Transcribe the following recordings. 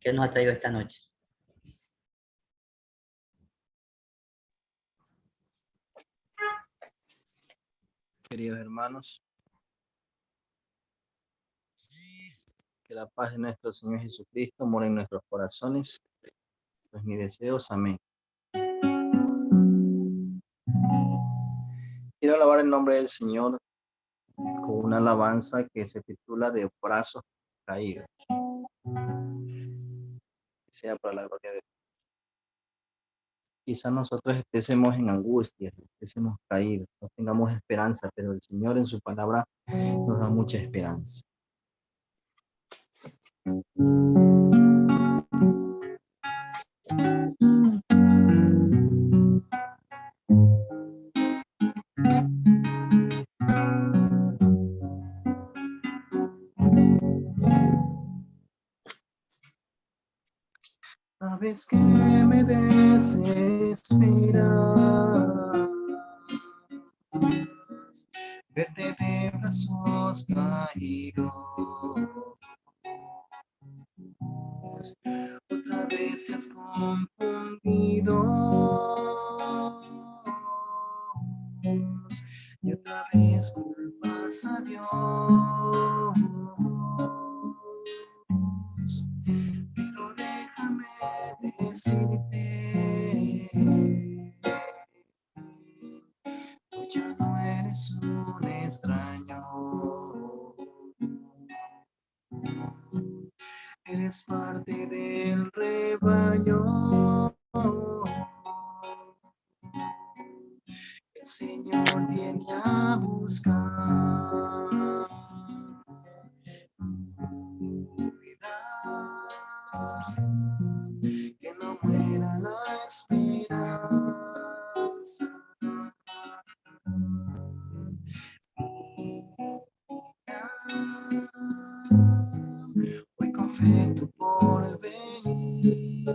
¿Qué nos ha traído esta noche? Queridos hermanos, que la paz de nuestro Señor Jesucristo more en nuestros corazones. Esto es mi deseo. Amén. Quiero alabar el nombre del Señor con una alabanza que se titula De brazos caídos. Que sea para la gloria de Dios. Quizás nosotros estemos en angustia, estemos caídos, no tengamos esperanza, pero el Señor en su palabra nos da mucha esperanza. Sabes que me desespera verte de brazos caídos. Otra vez te has confundido y otra vez culpas a Dios. Pero déjame decirte, tú ya no eres un extraño. Eres parte del rebaño. El Señor viene a buscar. Cuidar que no muera la esperanza. Voy con fe tu porvenir.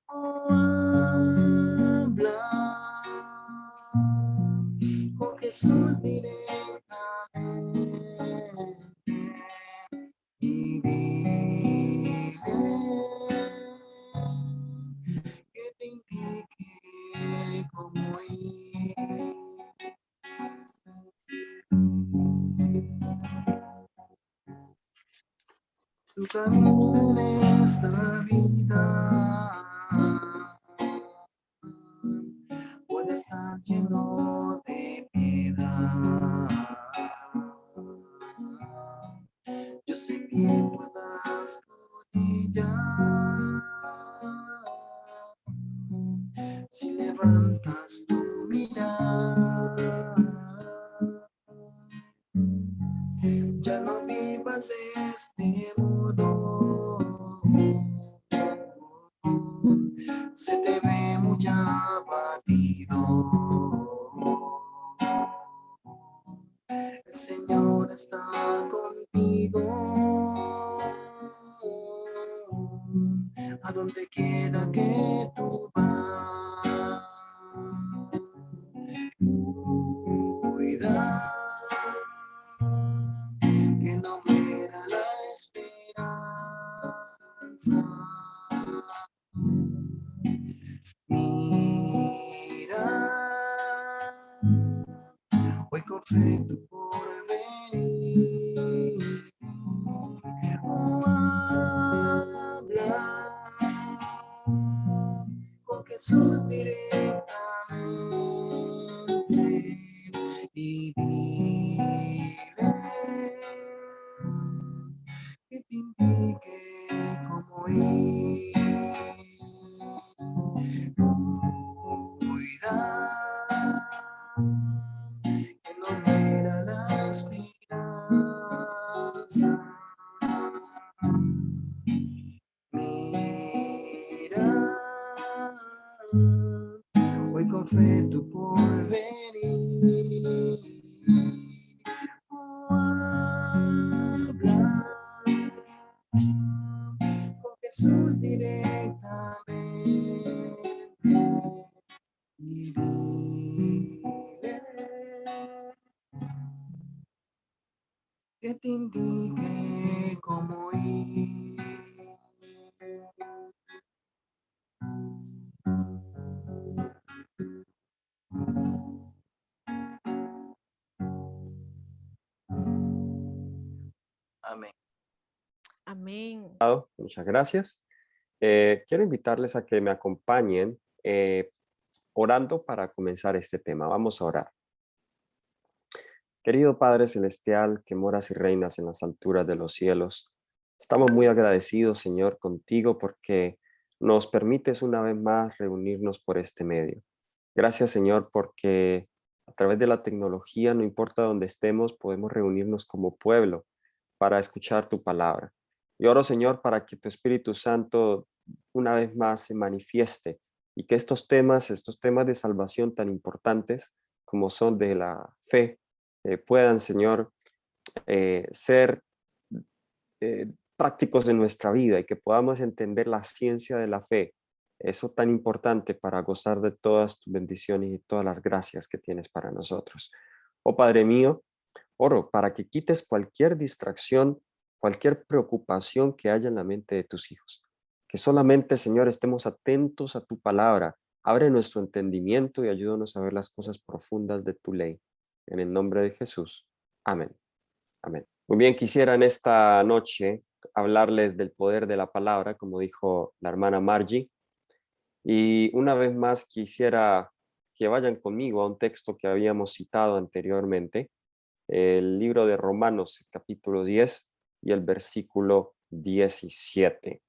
Oh, habla con Jesús directamente y dile que te indique cómo ir. Tu camino en esta vida puede estar lleno de piedra. Yo sé que puedas con ella si levantas tu mirada. Ya no vivas de este modo, se te ve muy abatido. El Señor está contigo, a donde quiera que tú vas. Cuida que no muera la esperanza. Mira, voy con fe tu porvenir. Oh, habla con Jesús directamente y dile que te indique cómo ir. Cuida que no muera la esperanza. Mira, voy con fe tu porvenir. Oh, habla con Jesús directamente y dile que te indique cómo ir. Amén. Muchas gracias. Quiero invitarles a que me acompañen orando para comenzar este tema. Vamos a orar. Querido Padre Celestial, que moras y reinas en las alturas de los cielos, estamos muy agradecidos, Señor, contigo porque nos permites una vez más reunirnos por este medio. Gracias, Señor, porque a través de la tecnología, no importa dónde estemos, podemos reunirnos como pueblo para escuchar tu palabra. Y oro, Señor, para que tu Espíritu Santo una vez más se manifieste y que estos temas de salvación tan importantes como son de la fe, puedan, Señor, ser prácticos en nuestra vida y que podamos entender la ciencia de la fe, eso tan importante para gozar de todas tus bendiciones y todas las gracias que tienes para nosotros. Oh Padre mío, oro para que quites cualquier distracción, cualquier preocupación que haya en la mente de tus hijos. Que solamente, Señor, estemos atentos a tu palabra. Abre nuestro entendimiento y ayúdanos a ver las cosas profundas de tu ley. En el nombre de Jesús. Amén. Amén. Muy bien, quisiera en esta noche hablarles del poder de la palabra, como dijo la hermana Margie. Y una vez más quisiera que vayan conmigo a un texto que habíamos citado anteriormente, el libro de Romanos, capítulo 10 y el versículo 17.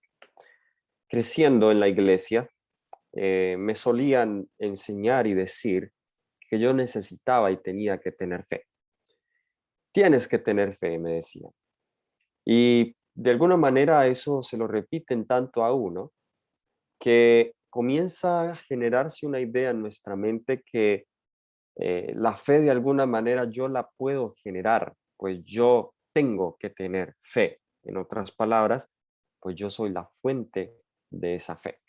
Creciendo en la iglesia, me solían enseñar y decir que yo necesitaba y tenía que tener fe. Tienes que tener fe, me decían. Y de alguna manera eso se lo repiten tanto a uno que comienza a generarse una idea en nuestra mente que la fe de alguna manera yo la puedo generar, pues yo tengo que tener fe. En otras palabras, pues yo soy la fuente de esa fe.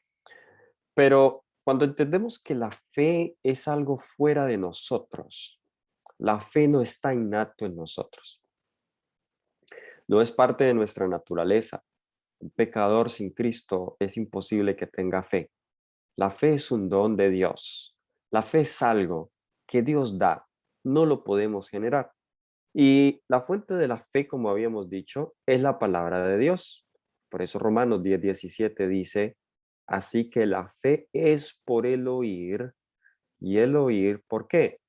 Pero cuando entendemos que la fe es algo fuera de nosotros, la fe no está innato en nosotros, no es parte de nuestra naturaleza. Un pecador sin Cristo es imposible que tenga fe. La fe es un don de Dios. La fe es algo que Dios da, no lo podemos generar. Y la fuente de la fe, como habíamos dicho, es la palabra de Dios. Por eso Romanos 10:17 dice, así que la fe es por el oír, y el oír, ¿por qué?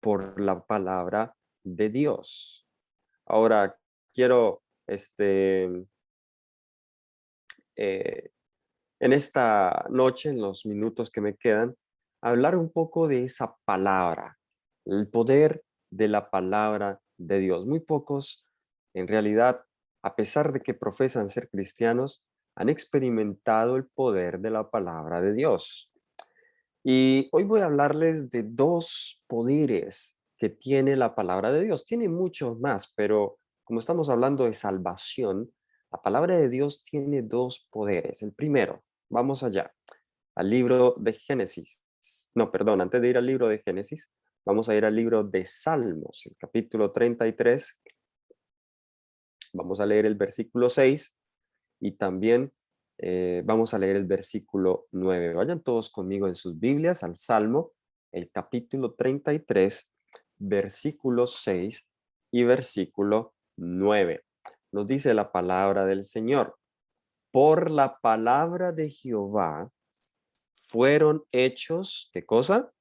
Por la palabra de Dios. Ahora, quiero, eh, en esta noche, en los minutos que me quedan, hablar un poco de esa palabra, el poder de la palabra de Dios. Muy pocos, en realidad, a pesar de que profesan ser cristianos, han experimentado el poder de la palabra de Dios. Y hoy voy a hablarles de dos poderes que tiene la palabra de Dios. Tiene muchos más, pero como estamos hablando de salvación, la palabra de Dios tiene dos poderes. El primero, vamos allá, al libro de Génesis. No, perdón, antes de ir al libro de Génesis, vamos a ir al libro de Salmos, el capítulo 33. Vamos a leer el versículo 6 y también vamos a leer el versículo 9. Vayan todos conmigo en sus Biblias al Salmo, el capítulo 33, versículo 6 y versículo 9. Nos dice la palabra del Señor. Por la palabra de Jehová fueron hechos, ¿qué cosa?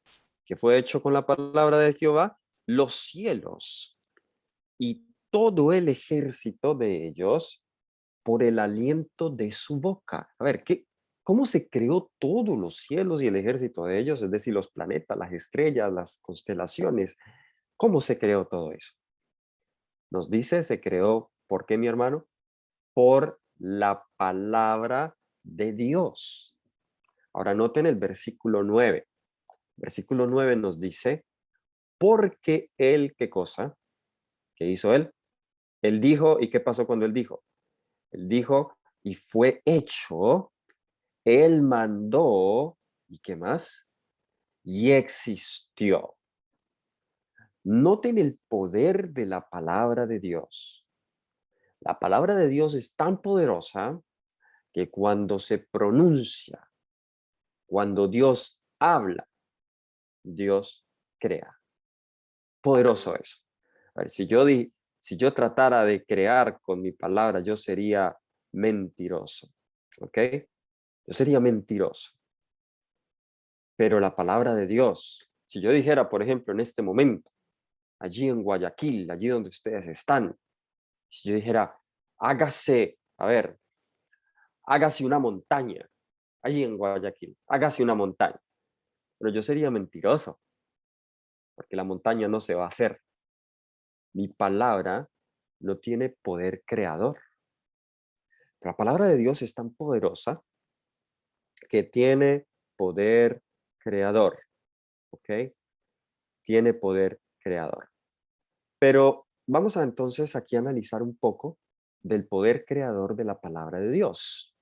¿Qué fue hecho con la palabra de Jehová? Los cielos y todo el ejército de ellos por el aliento de su boca. A ver, ¿cómo se creó todos los cielos y el ejército de ellos? Es decir, los planetas, las estrellas, las constelaciones. ¿Cómo se creó todo eso? Nos dice, se creó, ¿por qué, mi hermano? Por la palabra de Dios. Ahora noten el versículo 9. Versículo 9 nos dice, porque él, ¿qué cosa? ¿Qué hizo él? Él dijo, ¿y qué pasó cuando él dijo? Él dijo, y fue hecho. Él mandó, ¿y qué más? Y existió. Noten el poder de la palabra de Dios. La palabra de Dios es tan poderosa que cuando se pronuncia, cuando Dios habla, Dios crea. Poderoso eso. A ver, si yo tratara de crear con mi palabra, yo sería mentiroso. ¿Ok? Yo sería mentiroso. Pero la palabra de Dios, si yo dijera, por ejemplo, en este momento, allí en Guayaquil, allí donde ustedes están, si yo dijera, hágase una montaña, allí en Guayaquil, hágase una montaña. Pero yo sería mentiroso, porque la montaña no se va a hacer. Mi palabra no tiene poder creador. Pero la palabra de Dios es tan poderosa que tiene poder creador. ¿Ok? Tiene poder creador. Pero vamos a entonces aquí a analizar un poco del poder creador de la palabra de Dios.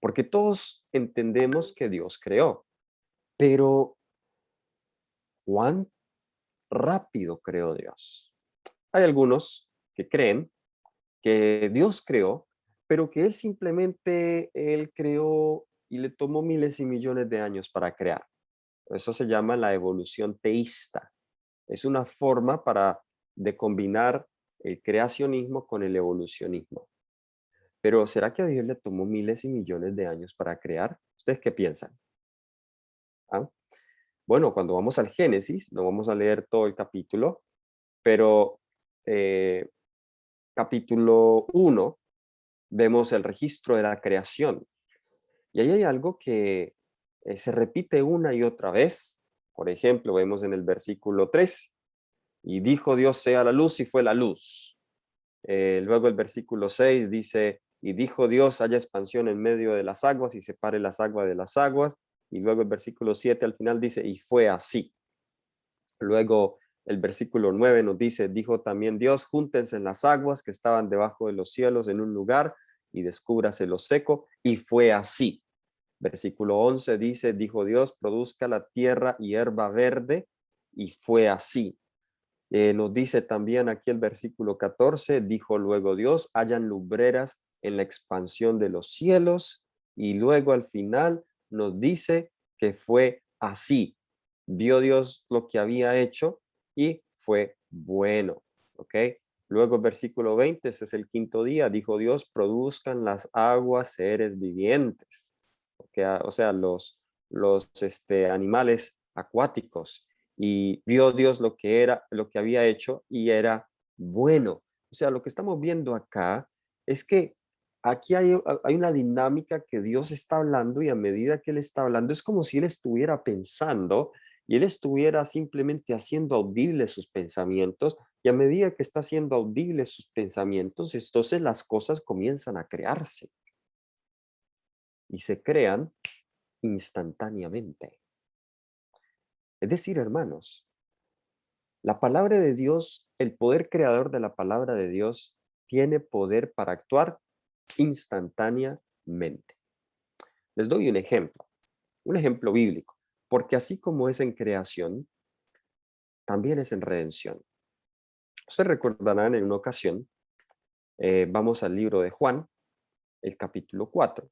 Porque todos entendemos que Dios creó, pero ¿cuán rápido creó Dios? Hay algunos que creen que Dios creó, pero que Él creó y le tomó miles y millones de años para crear. Eso se llama la evolución teísta. Es una forma de combinar el creacionismo con el evolucionismo. Pero ¿será que a Dios le tomó miles y millones de años para crear? ¿Ustedes qué piensan? ¿Ah? Bueno, cuando vamos al Génesis, no vamos a leer todo el capítulo, pero eh, capítulo 1 vemos el registro de la creación. Y ahí hay algo que se repite una y otra vez. Por ejemplo, vemos en el versículo 3, y dijo Dios sea la luz y fue la luz. Luego el versículo 6 dice, y dijo Dios haya expansión en medio de las aguas y separe las aguas de las aguas. Y luego el versículo 7 al final dice, y fue así. Luego el versículo 9 nos dice, dijo también Dios, júntense en las aguas que estaban debajo de los cielos en un lugar y descúbrase lo seco. Y fue así. Versículo 11 dice, dijo Dios, produzca la tierra hierba verde. Y fue así. Nos dice también aquí el versículo 14, dijo luego Dios, hayan lumbreras en la expansión de los cielos, y luego al final nos dice que fue así. Vio Dios lo que había hecho y fue bueno. ¿Ok? Luego el versículo 20, ese es el quinto día, dijo Dios, produzcan las aguas seres vivientes. O sea, los animales acuáticos, y vio Dios lo que había hecho y era bueno. O sea, lo que estamos viendo acá es que aquí hay una dinámica que Dios está hablando, y a medida que Él está hablando es como si Él estuviera pensando y Él estuviera simplemente haciendo audibles sus pensamientos, y a medida que está haciendo audibles sus pensamientos, entonces las cosas comienzan a crearse y se crean instantáneamente. Es decir, hermanos, la palabra de Dios, el poder creador de la palabra de Dios, tiene poder para actuar instantáneamente. Les doy un ejemplo bíblico, porque así como es en creación, también es en redención. Ustedes recordarán en una ocasión, vamos al libro de Juan, el capítulo 4.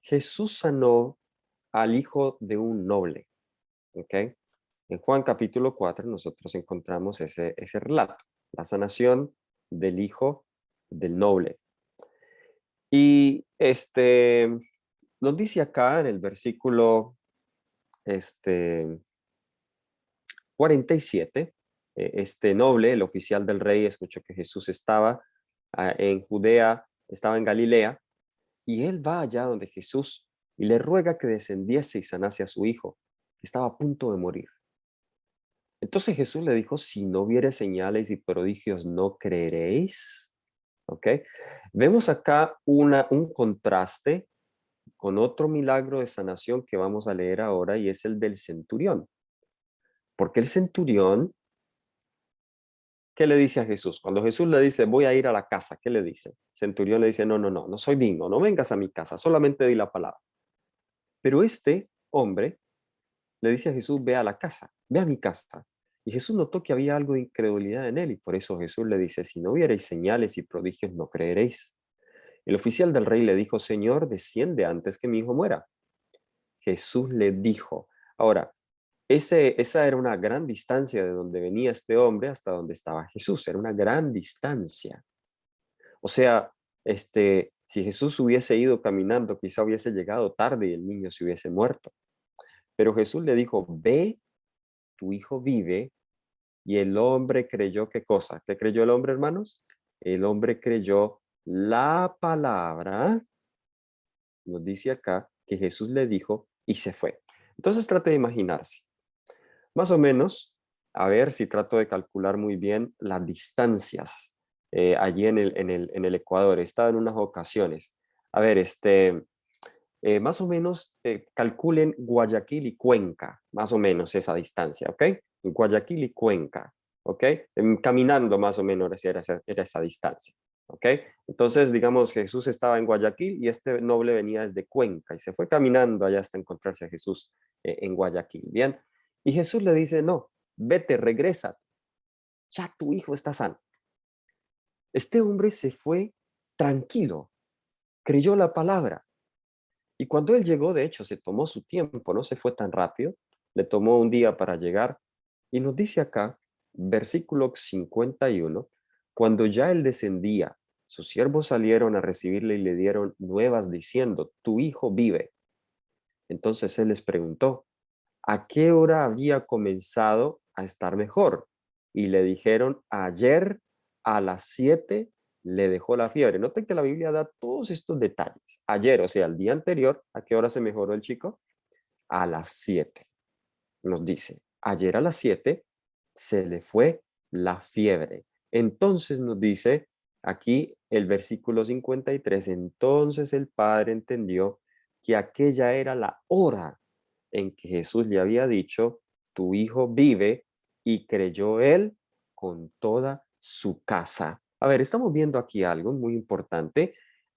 Jesús sanó al hijo de un noble, ¿ok? En Juan capítulo 4 nosotros encontramos ese relato, la sanación del hijo del noble. Y nos dice acá en el versículo 47, este noble, el oficial del rey, escuchó que Jesús estaba en Judea, estaba en Galilea, y él va allá donde Jesús y le ruega que descendiese y sanase a su hijo, que estaba a punto de morir. Entonces Jesús le dijo, si no viere señales y prodigios, ¿no creeréis? ¿Ok? Vemos acá un contraste con otro milagro de sanación que vamos a leer ahora, y es el del centurión. Porque el centurión, ¿qué le dice a Jesús? Cuando Jesús le dice, voy a ir a la casa, ¿qué le dice? El centurión le dice, no soy digno, no vengas a mi casa, solamente di la palabra. Pero este hombre le dice a Jesús, ve a la casa, ve a mi casa. Y Jesús notó que había algo de incredulidad en él, y por eso Jesús le dice, si no viereis señales y prodigios, no creeréis. El oficial del rey le dijo, Señor, desciende antes que mi hijo muera. Jesús le dijo. Ahora, esa era una gran distancia de donde venía este hombre hasta donde estaba Jesús, era una gran distancia. O sea, Si Jesús hubiese ido caminando, quizá hubiese llegado tarde y el niño se hubiese muerto. Pero Jesús le dijo, ve, tu hijo vive. Y el hombre creyó, ¿qué cosa? ¿Qué creyó el hombre, hermanos? El hombre creyó la palabra, nos dice acá, que Jesús le dijo y se fue. Entonces trate de imaginarse. Más o menos, a ver si trato de calcular muy bien las distancias allí en el Ecuador. He estado en unas ocasiones. A ver, más o menos calculen Guayaquil y Cuenca, más o menos esa distancia, ¿ok? Guayaquil y Cuenca, ¿ok? Caminando más o menos era esa distancia, ¿ok? Entonces, digamos, Jesús estaba en Guayaquil y este noble venía desde Cuenca y se fue caminando allá hasta encontrarse a Jesús en Guayaquil, ¿bien? Y Jesús le dice, no, vete, regresa, ya tu hijo está sano. Este hombre se fue tranquilo, creyó la palabra. Y cuando él llegó, de hecho, se tomó su tiempo, no se fue tan rápido, le tomó un día para llegar. Y nos dice acá, versículo 51, cuando ya él descendía, sus siervos salieron a recibirle y le dieron nuevas diciendo, tu hijo vive. Entonces él les preguntó, ¿a qué hora había comenzado a estar mejor? Y le dijeron, ayer a las 7 le dejó la fiebre. Noten que la Biblia da todos estos detalles. Ayer, o sea, el día anterior, ¿a qué hora se mejoró el chico? A las 7. Nos dice, ayer a las 7 se le fue la fiebre. Entonces nos dice aquí el versículo 53, entonces el padre entendió que aquella era la hora en que Jesús le había dicho, tu hijo vive, y creyó él con toda su casa. A ver, estamos viendo aquí algo muy importante.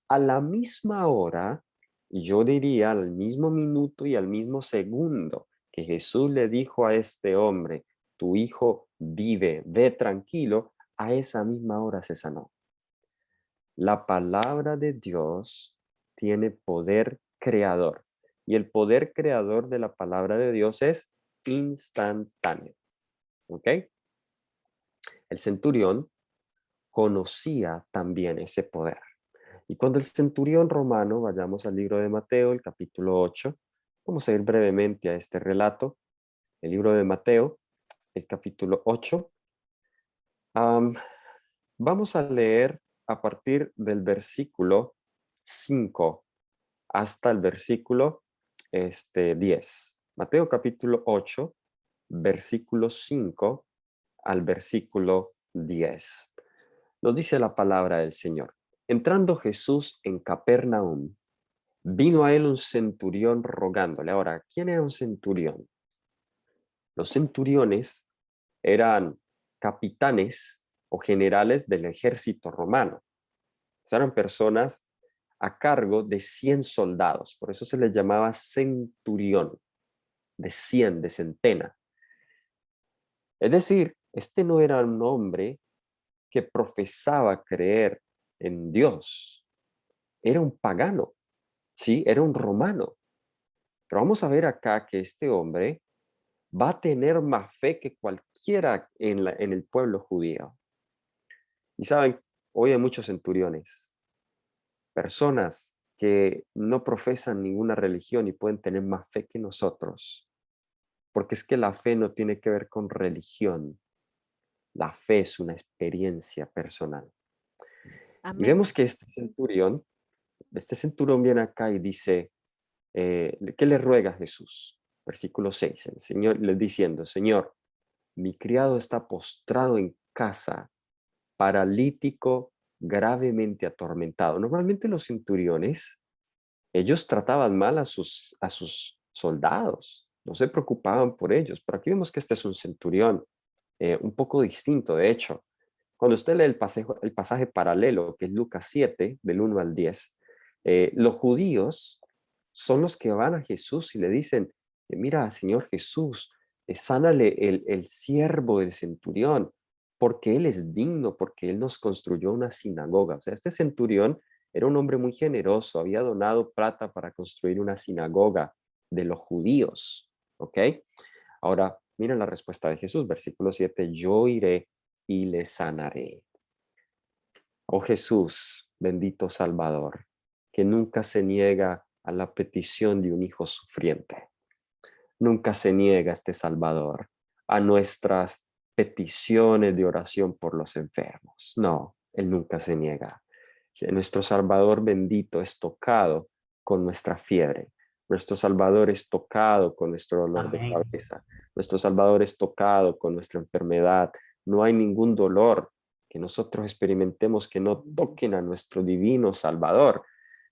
A la misma hora, y yo diría al mismo minuto y al mismo segundo que Jesús le dijo a este hombre, tu hijo vive, ve tranquilo, a esa misma hora se sanó. La palabra de Dios tiene poder creador y el poder creador de la palabra de Dios es instantáneo. ¿Ok? El centurión conocía también ese poder. Y cuando el centurión romano, vayamos al libro de Mateo, el capítulo 8, vamos a ir brevemente a este relato, el libro de Mateo, el capítulo 8. Vamos a leer a partir del versículo 5 hasta el versículo 10. Mateo capítulo 8, versículo 5 al versículo 10. Nos dice la palabra del Señor. Entrando Jesús en Capernaum, vino a él un centurión rogándole. Ahora, ¿quién era un centurión? Los centuriones eran capitanes o generales del ejército romano. Eran personas a cargo de 100 soldados, por eso se les llamaba centurión, de 100, de centena. Es decir, este no era un hombre que profesaba creer en Dios, era un pagano, ¿sí? Era un romano. Pero vamos a ver acá que este hombre va a tener más fe que cualquiera en el pueblo judío. Y saben, hoy hay muchos centuriones, personas que no profesan ninguna religión y pueden tener más fe que nosotros, porque es que la fe no tiene que ver con religión, la fe es una experiencia personal. Y Amén. vemos que este centurión viene acá y dice, ¿qué le ruega a Jesús? Versículo 6, el Señor le diciendo, Señor, mi criado está postrado en casa, paralítico, gravemente atormentado. Normalmente los centuriones, ellos trataban mal a sus soldados, no se preocupaban por ellos, pero aquí vemos que este es un centurión, un poco distinto, de hecho. Cuando usted lee el pasaje paralelo, que es Lucas 7, del 1 al 10, los judíos son los que van a Jesús y le dicen, mira, Señor Jesús, sánale el siervo del centurión, porque él es digno, porque él nos construyó una sinagoga. O sea, este centurión era un hombre muy generoso, había donado plata para construir una sinagoga de los judíos. ¿Ok? Ahora, miren la respuesta de Jesús, versículo 7, yo iré y le sanaré. Oh Jesús, bendito Salvador, que nunca se niega a la petición de un hijo sufriente. Nunca se niega este Salvador a nuestras peticiones de oración por los enfermos. No, Él nunca se niega. Nuestro Salvador bendito es tocado con nuestra fiebre. Nuestro Salvador es tocado con nuestro dolor de Amén. cabeza. Nuestro Salvador es tocado con nuestra enfermedad. No hay ningún dolor que nosotros experimentemos que no toquen a nuestro divino Salvador.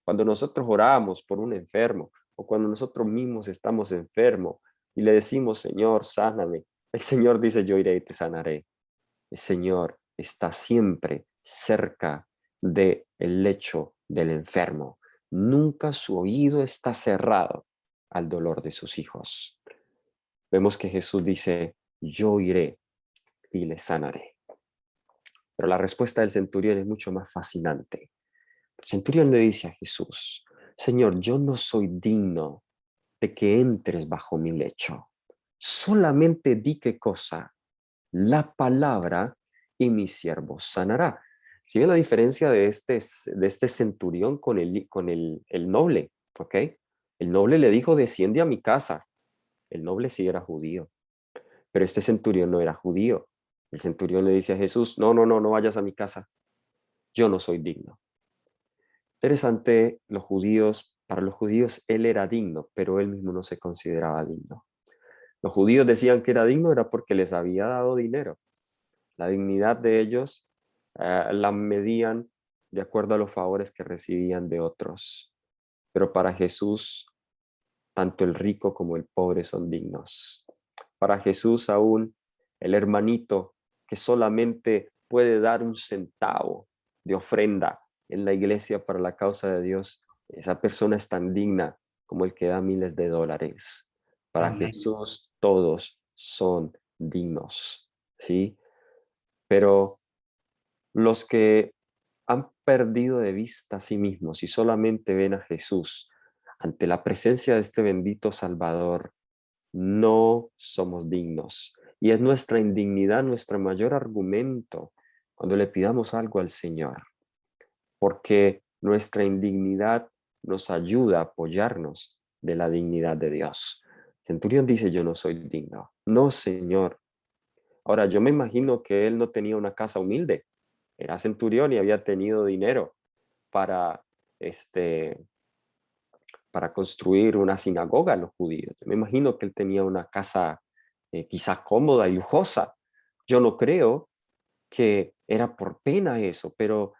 Cuando nosotros oramos por un enfermo o cuando nosotros mismos estamos enfermos y le decimos, Señor, sáname, el Señor dice, yo iré y te sanaré. El Señor está siempre cerca del lecho del enfermo. Nunca su oído está cerrado al dolor de sus hijos. Vemos que Jesús dice, yo iré y le sanaré. Pero la respuesta del centurión es mucho más fascinante. El centurión le dice a Jesús, Señor, yo no soy digno de que entres bajo mi lecho. Solamente di qué cosa, la palabra, y mi siervo sanará. ¿Sí ven la diferencia de este centurión con el noble? ¿Ok? El noble le dijo, desciende a mi casa. El noble sí era judío, pero este centurión no era judío. El centurión le dice a Jesús, no, no, no, no vayas a mi casa. Yo no soy digno. Interesante, para los judíos él era digno, pero él mismo no se consideraba digno. Los judíos decían que era digno era porque les había dado dinero. La dignidad de ellos la medían de acuerdo a los favores que recibían de otros. Pero para Jesús, tanto el rico como el pobre son dignos. Para Jesús aún el hermanito que solamente puede dar un centavo de ofrenda en la iglesia para la causa de Dios, esa persona es tan digna como el que da miles de dólares. Para Amén. Jesús todos son dignos, ¿sí? Pero los que han perdido de vista a sí mismos y solamente ven a Jesús ante la presencia de este bendito Salvador, no somos dignos. Y es nuestra indignidad nuestro mayor argumento cuando le pidamos algo al Señor, porque nuestra indignidad nos ayuda a apoyarnos de la dignidad de Dios. Centurión dice, yo no soy digno. No, Señor. Ahora, yo me imagino que él no tenía una casa humilde. Era centurión y había tenido dinero para, este, para construir una sinagoga a los judíos. Yo me imagino que él tenía una casa quizá cómoda y lujosa. Yo no creo que era por pena eso, pero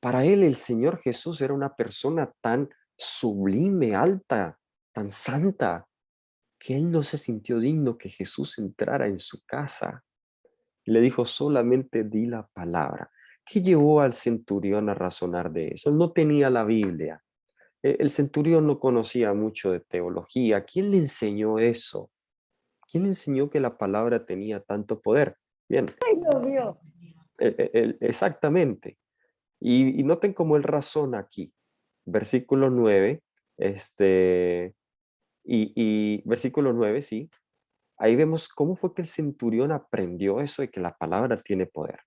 para él el Señor Jesús era una persona tan sublime, alta, tan santa, que él no se sintió digno que Jesús entrara en su casa. Le dijo, solamente di la palabra. ¿Qué llevó al centurión a razonar de eso? Él no tenía la Biblia. El centurión no conocía mucho de teología. ¿Quién le enseñó eso? ¿Quién le enseñó que la palabra tenía tanto poder? Bien, Ay, Dios mío. exactamente. Y noten cómo él razona aquí. Versículo 9, versículo 9, sí. Ahí vemos cómo fue que el centurión aprendió eso de que la palabra tiene poder.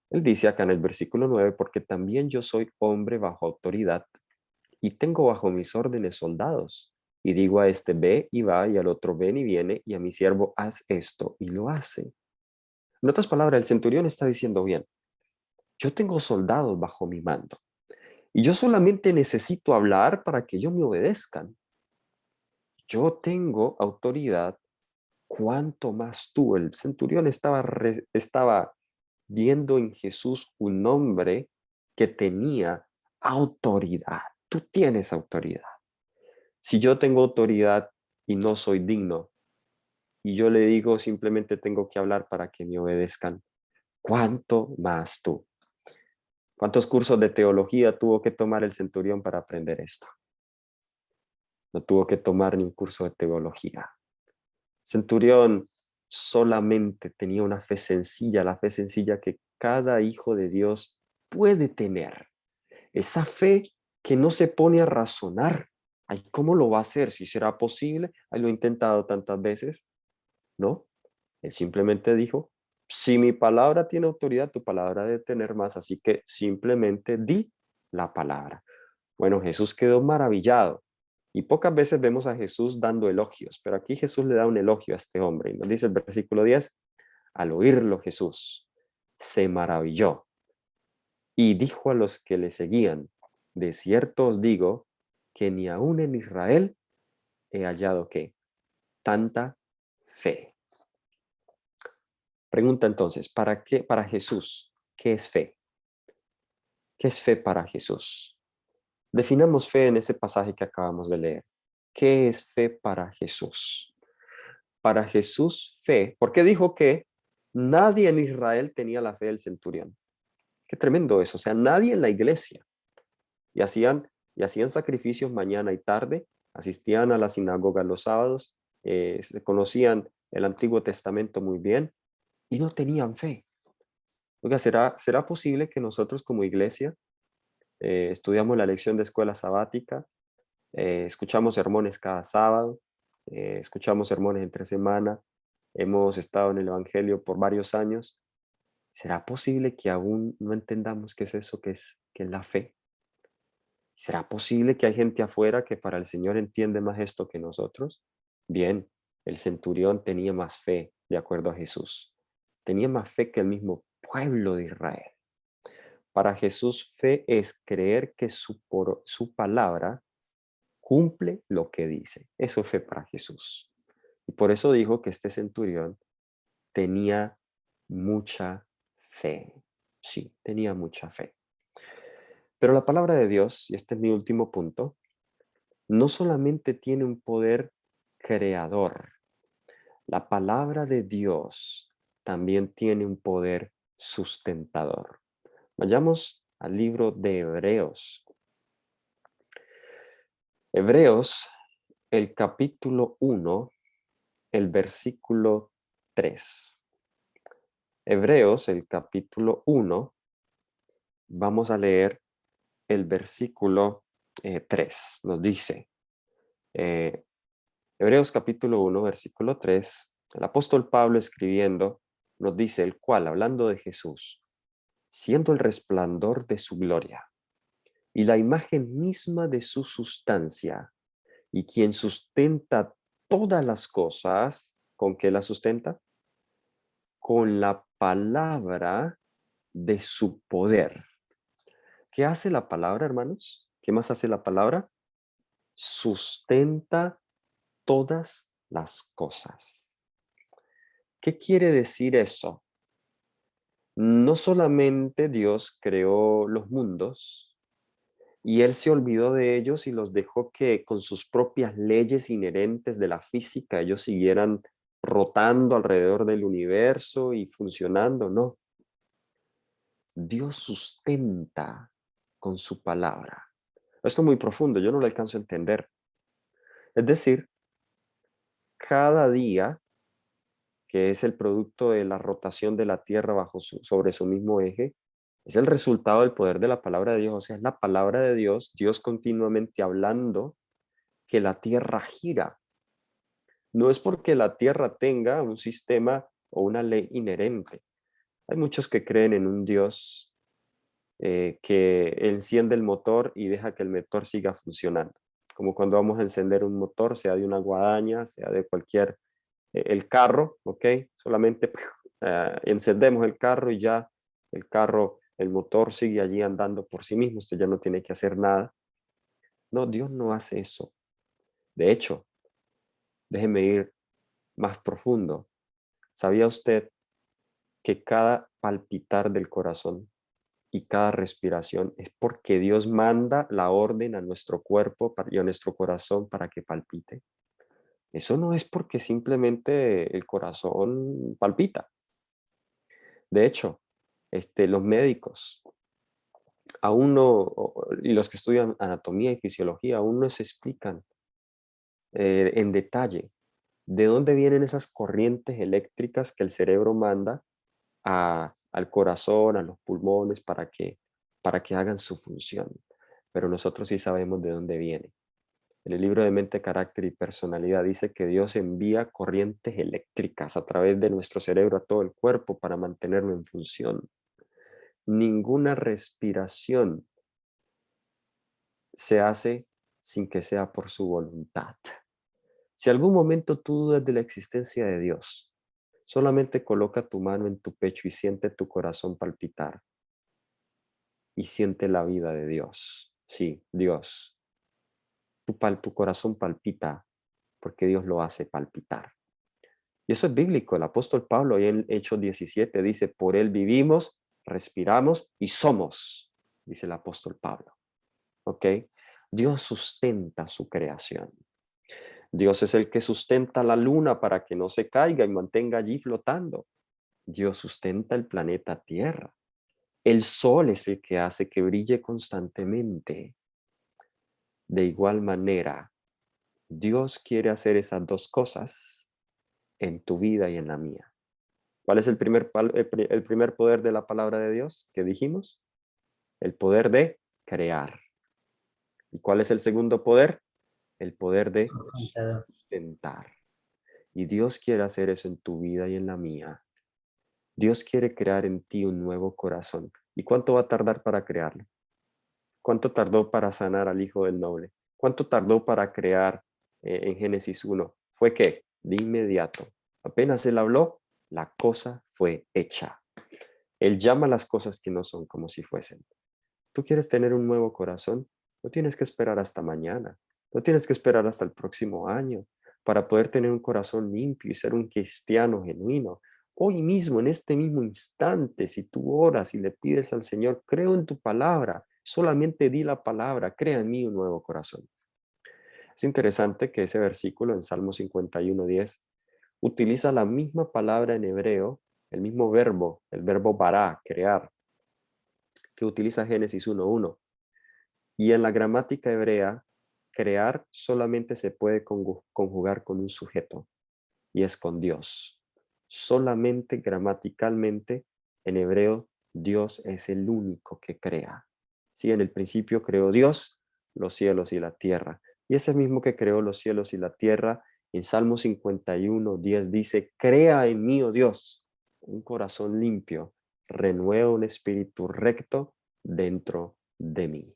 Él dice acá en el versículo 9, porque también yo soy hombre bajo autoridad y tengo bajo mis órdenes soldados. Y digo a este, ve y va, y al otro, ven y viene, y a mi siervo, haz esto, y lo hace. En otras palabras, el centurión está diciendo, bien, yo tengo soldados bajo mi mando, y yo solamente necesito hablar para que ellos me obedezcan. Yo tengo autoridad, cuanto más tú. El centurión estaba viendo en Jesús un hombre que tenía autoridad. Tú tienes autoridad. Si yo tengo autoridad y no soy digno, y yo le digo simplemente tengo que hablar para que me obedezcan, ¿cuánto más tú? ¿Cuántos cursos de teología tuvo que tomar el centurión para aprender esto? No tuvo que tomar ni un curso de teología. Centurión solamente tenía una fe sencilla, la fe sencilla que cada hijo de Dios puede tener. Esa fe que no se pone a razonar. Ay, ¿cómo lo va a hacer? ¿Si será posible? Ay, lo he intentado tantas veces. No, él simplemente dijo, si mi palabra tiene autoridad, tu palabra debe tener más, así que simplemente di la palabra. Bueno, Jesús quedó maravillado. Y pocas veces vemos a Jesús dando elogios, pero aquí Jesús le da un elogio a este hombre. Y nos dice el versículo 10, al oírlo Jesús se maravilló y dijo a los que le seguían, de cierto os digo que ni aún en Israel he hallado ¿qué? Tanta fe. Pregunta entonces, ¿para qué? Para Jesús, ¿qué es fe? ¿Qué es fe para Jesús? Definamos fe en ese pasaje que acabamos de leer. ¿Qué es fe para Jesús? Para Jesús, fe, porque dijo que nadie en Israel tenía la fe del centurión. Qué tremendo eso, o sea, nadie en la iglesia. Y hacían sacrificios mañana y tarde, asistían a la sinagoga los sábados, se conocían el Antiguo Testamento muy bien y no tenían fe. Oiga, ¿será posible que nosotros como iglesia estudiamos la lección de escuela sabática, escuchamos sermones cada sábado, escuchamos sermones entre semana, hemos estado en el Evangelio por varios años? ¿Será posible que aún no entendamos qué es eso que es la fe? ¿Será posible que hay gente afuera que para el Señor entiende más esto que nosotros? Bien, el centurión tenía más fe, de acuerdo a Jesús. Tenía más fe que el mismo pueblo de Israel. Para Jesús, fe es creer que su palabra cumple lo que dice. Eso es fe para Jesús. Y por eso dijo que este centurión tenía mucha fe. Sí, tenía mucha fe. Pero la palabra de Dios, y este es mi último punto, no solamente tiene un poder creador, la palabra de Dios también tiene un poder sustentador. Vayamos al libro de Hebreos. Hebreos, el capítulo 1, el versículo 3. Hebreos, el capítulo 1, vamos a leer el versículo 3. Nos dice, eh, Hebreos capítulo 1, versículo 3, el apóstol Pablo escribiendo, nos dice, el cual, hablando de Jesús, siendo el resplandor de su gloria y la imagen misma de su sustancia, y quien sustenta todas las cosas, ¿con qué la sustenta? Con la palabra de su poder. ¿Qué hace la palabra, hermanos? ¿Qué más hace la palabra? Sustenta todas las cosas. ¿Qué quiere decir eso? No solamente Dios creó los mundos y Él se olvidó de ellos y los dejó que con sus propias leyes inherentes de la física ellos siguieran rotando alrededor del universo y funcionando, no. Dios sustenta con su palabra. Esto es muy profundo, yo no lo alcanzo a entender. Es decir, cada día, que es el producto de la rotación de la Tierra sobre su mismo eje, es el resultado del poder de la palabra de Dios. O sea, es la palabra de Dios, Dios continuamente hablando que la Tierra gira. No es porque la Tierra tenga un sistema o una ley inherente. Hay muchos que creen en un Dios que enciende el motor y deja que el motor siga funcionando. Como cuando vamos a encender un motor, sea de una guadaña, sea de cualquier, el carro, ¿ok? Solamente encendemos el carro y ya el carro, el motor sigue allí andando por sí mismo, usted ya no tiene que hacer nada. No, Dios no hace eso. De hecho, déjeme ir más profundo. ¿Sabía usted que cada palpitar del corazón y cada respiración es porque Dios manda la orden a nuestro cuerpo y a nuestro corazón para que palpite? Eso no es porque simplemente el corazón palpita. De hecho, los médicos aún no, y los que estudian anatomía y fisiología, aún no se explican en detalle de dónde vienen esas corrientes eléctricas que el cerebro manda al corazón, a los pulmones, para que hagan su función. Pero nosotros sí sabemos de dónde viene. En el libro de Mente, Carácter y Personalidad dice que Dios envía corrientes eléctricas a través de nuestro cerebro a todo el cuerpo para mantenerlo en función. Ninguna respiración se hace sin que sea por su voluntad. Si algún momento tú dudas de la existencia de Dios, solamente coloca tu mano en tu pecho y siente tu corazón palpitar y siente la vida de Dios. Sí, Dios. Tu corazón palpita porque Dios lo hace palpitar. Y eso es bíblico. El apóstol Pablo ahí en Hechos 17 dice, por él vivimos, respiramos y somos, dice el apóstol Pablo. ¿Ok? Dios sustenta su creación. Dios es el que sustenta la luna para que no se caiga y mantenga allí flotando. Dios sustenta el planeta Tierra. El sol es el que hace que brille constantemente. De igual manera, Dios quiere hacer esas dos cosas en tu vida y en la mía. ¿Cuál es el primer poder de la palabra de Dios que dijimos? El poder de crear. ¿Y cuál es el segundo poder? El poder de sustentar. Y Dios quiere hacer eso en tu vida y en la mía. Dios quiere crear en ti un nuevo corazón. ¿Y cuánto va a tardar para crearlo? ¿Cuánto tardó para sanar al hijo del noble? ¿Cuánto tardó para crear en Génesis 1? ¿Fue qué? De inmediato. Apenas él habló, la cosa fue hecha. Él llama las cosas que no son como si fuesen. ¿Tú quieres tener un nuevo corazón? No tienes que esperar hasta mañana. No tienes que esperar hasta el próximo año para poder tener un corazón limpio y ser un cristiano genuino. Hoy mismo, en este mismo instante, si tú oras y le pides al Señor, creo en tu palabra, solamente di la palabra, crea en mí un nuevo corazón. Es interesante que ese versículo en Salmo 51:10 utiliza la misma palabra en hebreo, el mismo verbo, el verbo bara, crear, que utiliza Génesis 1:1. Y en la gramática hebrea, crear solamente se puede conjugar con un sujeto y es con Dios. Solamente gramaticalmente en hebreo, Dios es el único que crea. Sí, en el principio creó Dios los cielos y la tierra. Y ese mismo que creó los cielos y la tierra, en Salmo 51:10 dice, crea en mí, oh Dios, un corazón limpio, renueva un espíritu recto dentro de mí.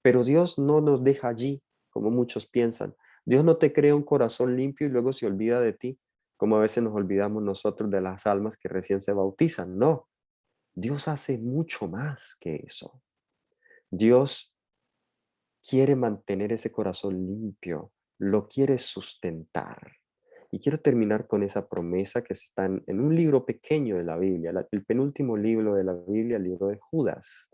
Pero Dios no nos deja allí, como muchos piensan. Dios no te crea un corazón limpio y luego se olvida de ti, como a veces nos olvidamos nosotros de las almas que recién se bautizan. No, Dios hace mucho más que eso. Dios quiere mantener ese corazón limpio, lo quiere sustentar. Y quiero terminar con esa promesa que está en un libro pequeño de la Biblia, el penúltimo libro de la Biblia, el libro de Judas.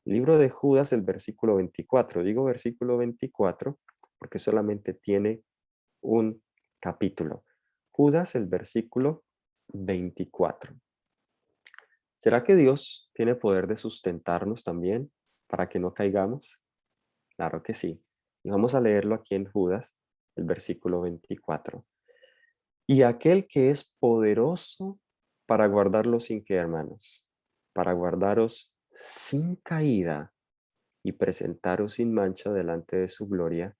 Libro de Judas, el versículo 24. Digo versículo 24 porque solamente tiene un capítulo. Judas, el versículo 24. ¿Será que Dios tiene poder de sustentarnos también para que no caigamos? Claro que sí. Y vamos a leerlo aquí en Judas, el versículo 24. Y aquel que es poderoso para guardarlos sin que, hermanos, para guardaros sin caída y presentaros sin mancha delante de su gloria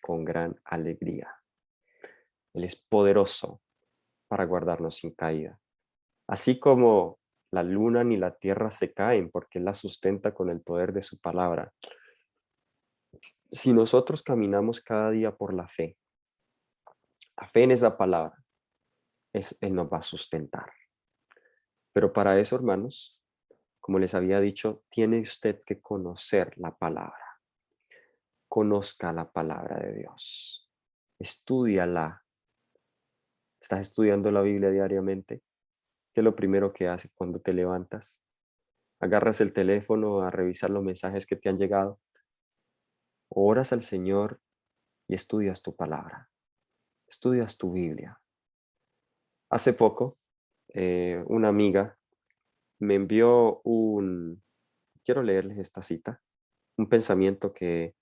con gran alegría. Él es poderoso para guardarnos sin caída. Así como la luna ni la tierra se caen porque Él la sustenta con el poder de su palabra. Si nosotros caminamos cada día por la fe en esa palabra, Él nos va a sustentar. Pero para eso, hermanos, como les había dicho, tiene usted que conocer la palabra. Conozca la palabra de Dios. Estúdiala. ¿Estás estudiando la Biblia diariamente? ¿Qué es lo primero que haces cuando te levantas? ¿Agarras el teléfono a revisar los mensajes que te han llegado? ¿Oras al Señor y estudias tu palabra? Estudias tu Biblia. Hace poco, una amiga me envió quiero leerles esta cita, un pensamiento que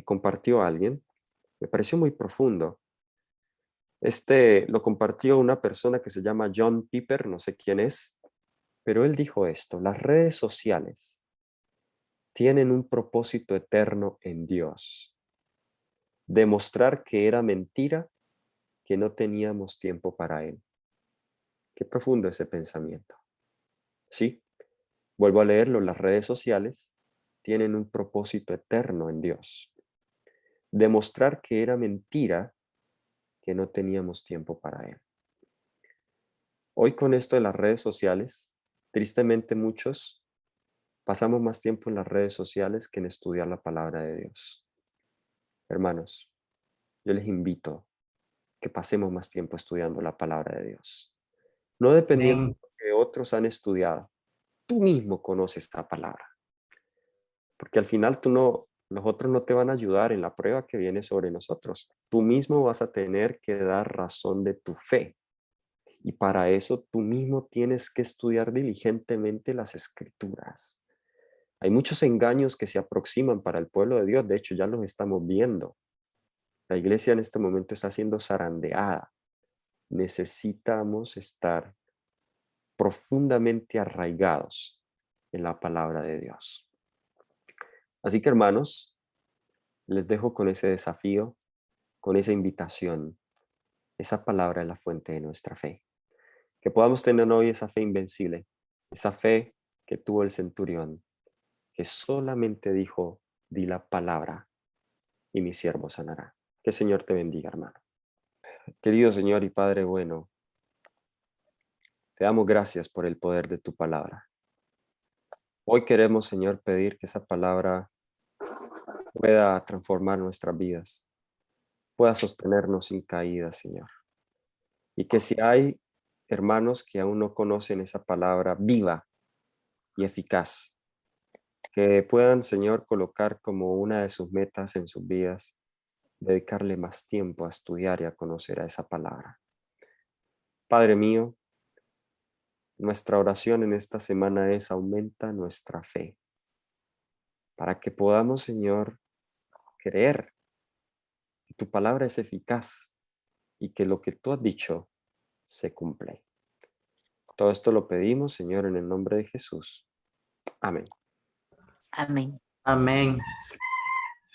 compartió alguien. Me pareció muy profundo. Lo compartió una persona que se llama John Piper, no sé quién es, pero él dijo esto: las redes sociales tienen un propósito eterno en Dios: demostrar que era mentira, que no teníamos tiempo para Él. Qué profundo ese pensamiento. Sí, vuelvo a leerlo: las redes sociales tienen un propósito eterno en Dios. Demostrar que era mentira que no teníamos tiempo para Él. Hoy con esto de las redes sociales, tristemente muchos pasamos más tiempo en las redes sociales que en estudiar la palabra de Dios. Hermanos, yo les invito que pasemos más tiempo estudiando la palabra de Dios. No dependiendo de Amén. lo que otros han estudiado. Tú mismo conoces esta palabra. Porque al final los otros no te van a ayudar en la prueba que viene sobre nosotros. Tú mismo vas a tener que dar razón de tu fe. Y para eso tú mismo tienes que estudiar diligentemente las escrituras. Hay muchos engaños que se aproximan para el pueblo de Dios. De hecho, ya los estamos viendo. La iglesia en este momento está siendo zarandeada. Necesitamos estar profundamente arraigados en la palabra de Dios. Así que, hermanos, les dejo con ese desafío, con esa invitación. Esa palabra es la fuente de nuestra fe. Que podamos tener hoy esa fe invencible, esa fe que tuvo el centurión, que solamente dijo, di la palabra y mi siervo sanará. Que el Señor te bendiga, hermano. Querido Señor y Padre bueno, te damos gracias por el poder de tu palabra. Hoy queremos, Señor, pedir que esa palabra pueda transformar nuestras vidas, pueda sostenernos sin caída, Señor. Y que si hay hermanos que aún no conocen esa palabra viva y eficaz, que puedan, Señor, colocar como una de sus metas en sus vidas, dedicarle más tiempo a estudiar y a conocer a esa palabra. Padre mío, nuestra oración en esta semana es aumenta nuestra fe, para que podamos, Señor, creer que tu palabra es eficaz y que lo que tú has dicho se cumple. Todo esto lo pedimos, Señor, en el nombre de Jesús. Amén. Amén. Amén.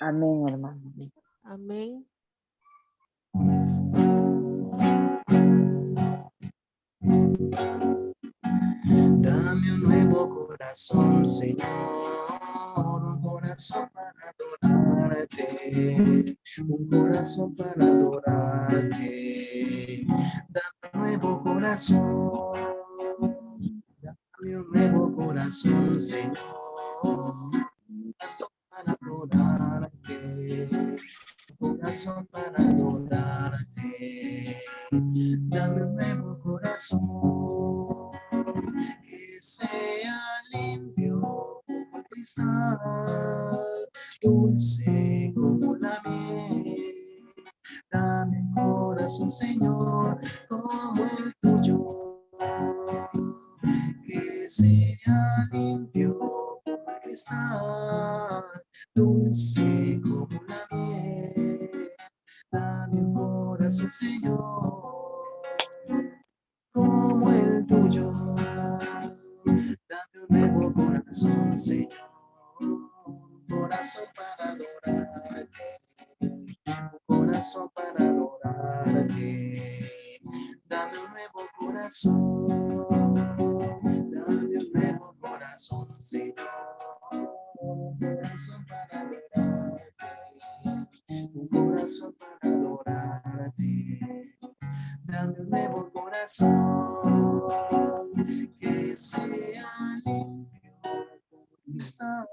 Amén, hermano. Amén. Amén. Dame un nuevo corazón, Señor, un corazón para adorarte, un corazón para adorarte. Dame un nuevo corazón, dame un nuevo corazón, Señor, un corazón para adorarte, un corazón para adorarte. Dame un nuevo corazón que sea limpio como el cristal, dulce como la miel. Dame un corazón, Señor, como el tuyo, que sea limpio como el cristal, dulce como la miel. Dame un corazón, Señor, como el tuyo. Dame un nuevo corazón, Señor, un corazón para adorarte, un corazón para adorarte. Dame un nuevo corazón, dame un nuevo corazón, Señor, un corazón para adorarte, un corazón para adorarte. Dame un nuevo corazón que sea limpio como el cristal,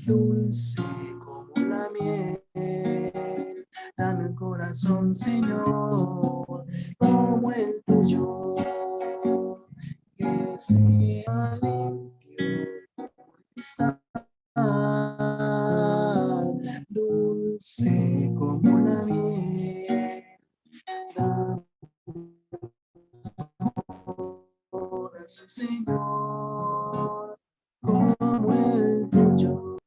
dulce como la miel. Dame un corazón, Señor, como el tuyo, que sea limpio como el cristal, dulce como la miel. Dame corazón, Señor, como el tuyo.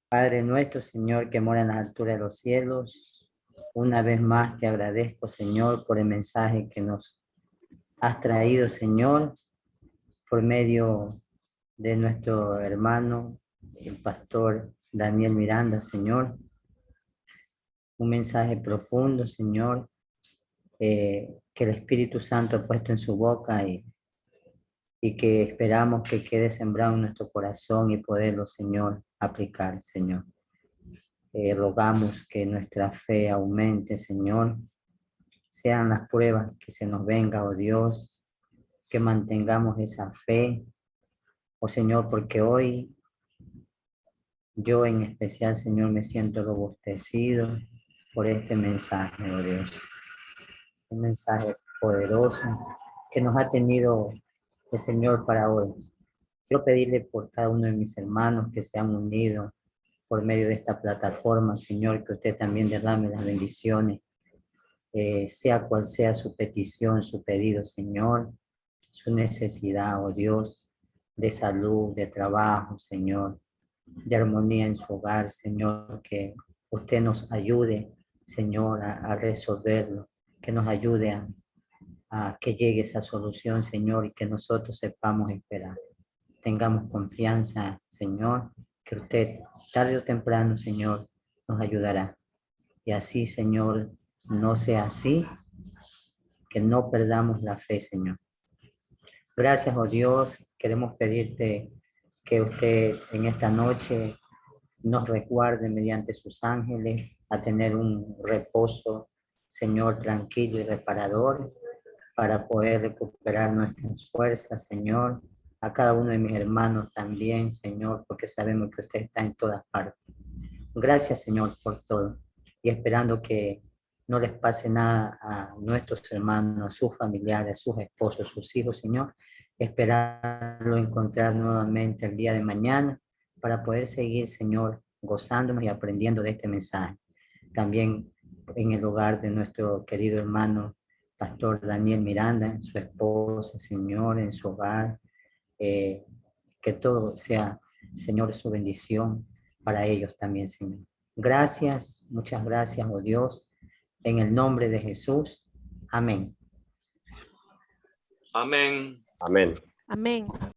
Padre nuestro, Señor, que mora en las alturas de los cielos, una vez más te agradezco, Señor, por el mensaje que nos has traído, Señor, por medio de nuestro hermano, el pastor Daniel Miranda, Señor. Un mensaje profundo, Señor, que el Espíritu Santo ha puesto en su boca y y que esperamos que quede sembrado en nuestro corazón y poderlo, Señor, aplicar, Señor. Rogamos que nuestra fe aumente, Señor. Sean las pruebas que se nos venga, oh Dios, que mantengamos esa fe, oh Señor, porque hoy yo en especial, Señor, me siento robustecido por este mensaje, oh Dios. Un mensaje poderoso que nos ha tenido el Señor para hoy. Quiero pedirle por cada uno de mis hermanos que se han unido por medio de esta plataforma, Señor, que usted también derrame las bendiciones, sea cual sea su petición, su pedido, Señor, su necesidad, oh Dios, de salud, de trabajo, Señor, de armonía en su hogar, Señor, que usted nos ayude, Señor, a resolverlo, que nos ayude a que llegue esa solución, Señor, y que nosotros sepamos esperar. Tengamos confianza, Señor, que usted tarde o temprano, Señor, nos ayudará. Y así, Señor, no sea así, que no perdamos la fe, Señor. Gracias, oh Dios, queremos pedirte que usted en esta noche nos recuerde mediante sus ángeles a tener un reposo, Señor, tranquilo y reparador, para poder recuperar nuestras fuerzas, Señor. A cada uno de mis hermanos también, Señor, porque sabemos que usted está en todas partes. Gracias, Señor, por todo. Y esperando que no les pase nada a nuestros hermanos, a sus familiares, a sus esposos, a sus hijos, Señor. Esperarlo encontrar nuevamente el día de mañana para poder seguir, Señor, gozándonos y aprendiendo de este mensaje. También en el hogar de nuestro querido hermano Pastor Daniel Miranda, su esposa, Señor, en su hogar, que todo sea, Señor, su bendición para ellos también, Señor. Gracias, muchas gracias, oh Dios, en el nombre de Jesús. Amén. Amén. Amén. Amén.